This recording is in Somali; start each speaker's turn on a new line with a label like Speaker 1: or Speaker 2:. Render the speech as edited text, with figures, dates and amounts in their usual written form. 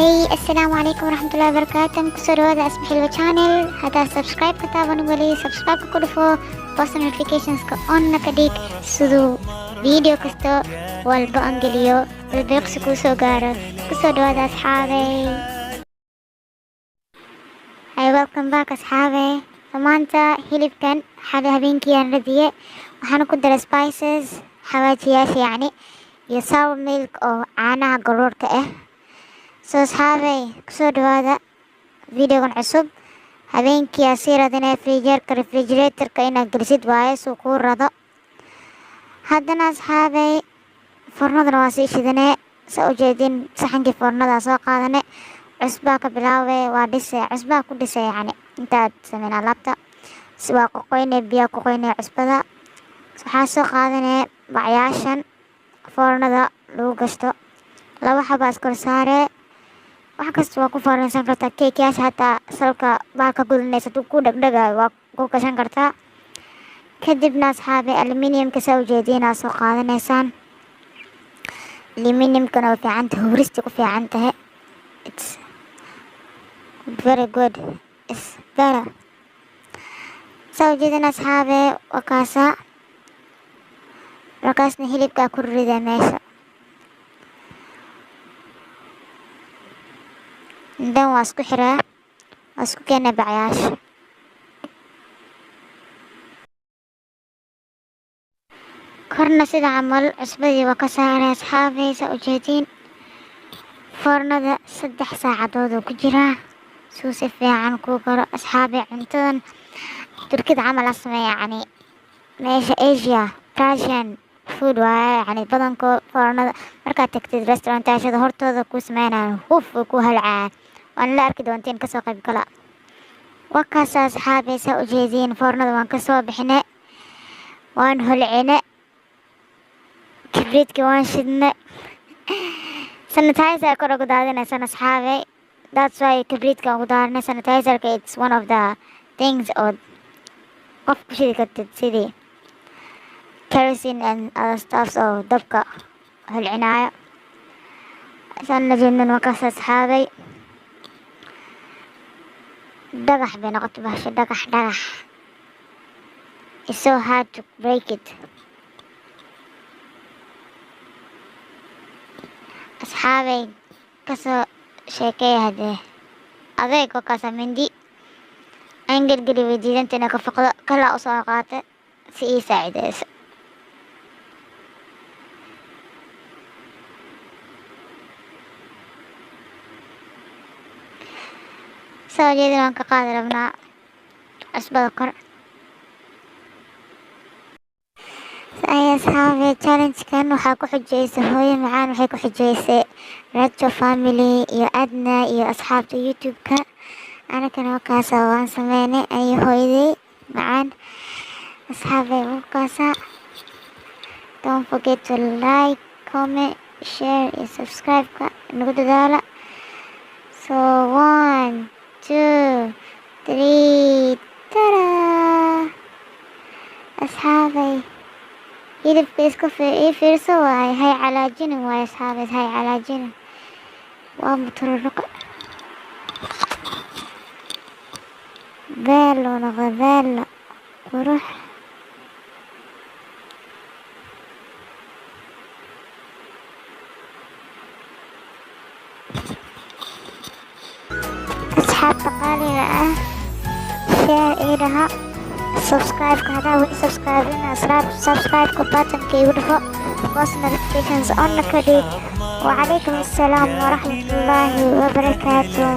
Speaker 1: السلام عليكم ورحمة الله وبركاته. kusoo dhawaada asma xilwa channel. Haddaad subscribe ka taaban wali subscribe ku dhufo post notificationska on ka dhig siduu video kasta walba aan geliyo ilbiriqsi kuu soo gaaro. Kusoo dhawaada asxaabey. Welcome back asxaabey. Maanta hilibkan habeenkii aan radiyay waxaan ku daray spices xawaajiyaasha yacni iyo sour milk oo caanaha garoorka ah. asxaabey kusoo dhawaada videogan cusub. habeenkii aad sii radinay refrigeratorka inaad gelisid waaye suu kuu rado. haddana asxaabey foornadana waa sii shidanee saa u jeedin saxankii foornada soo qaadane cusbaa ka bilaaway waa dhisay cusbaa ku dhisay yacni intaad sameyn alaabta waa qoqoynay biyaa qoqoynay cusbada waxaa soo qaadanee bacyaashan foornada lagu gashto laba xabaa iskor saaree wax kasta waa ku fooransan kartaa. keekyaasha hataa salka baalka gudanaysa hadduu ku dhegdhegaayo waa ku gashan kartaa. kadibna asxaabey aluminiumka saa u jeediinaa soo qaadanaysaan. aluminiumkana way fiican tahay hurista ku fiican tahay. It's very good. It's better. saa u jeedin asxaabey markaasna hilibkaa ku rida meesha. dan waa isku xiraa waa isku keenay bacyaasha. korna sida camal cusbadii waa ka saaray asxaabey saa u jeediin. foornada 3 saacadood oo ku jiraa suu si fiican kuu karo asxaabey. cuntadan turkida camal la sameeya yacni meesha Asia Persian food waaye yacni badankoo foornada markaad tagtid restaurantaashada hortooda kuu sameynayaan huf way ku halcaa waan la arki doontiin kasoo qayb gala. wakaas asxaabey saa u jeediin foornada waan kasoo bixine waan holcine kibriidkii waan shidne sanitizer kor ugu daadinaysan asxaabey. that's why kibriidka ugu daarinay sanitizerka. it's one of the things oo qof ku shidi kartid sidii kerosene and other stuffs oo dabka holcinaayo. saan la jeedin wakaas asxaabey dhagax bay noqotay bahasha dhagax. it's so hard to break it. asxaabey kasoo sheekay hadee adeeg wakaasa mindi aan gelgeli weydiidanta inay ka foqdo kalaa usoo qaata si ii saacideyso. soo jeedin waan ka qaadi rabnaa cusbada kor. asxaabey challengekan waxaa ku xujeysay hooyo macaan waxay ku xujeysay rajo family iyo adna iyo asxaabta youtube-ka. anakana wakaasa waan sameynay aniyo hooyaday macaan. asxaabey wakaasa don't forget to like comment share iyo subscribe-ka nagu dadaala. so 1 2 3 tada asxaabey hilibka iska ii fiirso waaye hay calaajinin waaye asxaabey hay calaajinin waa mutururuqa beelo noqo beelo qurux. asxaabta qaaliga ah share ii dhaha subscribe-ka hadaa weli subscribe-ina subscribe-ka button-ka igu dhufo post notifications on ka dhig. وعليكم السلام ورحمة الله وبركاته.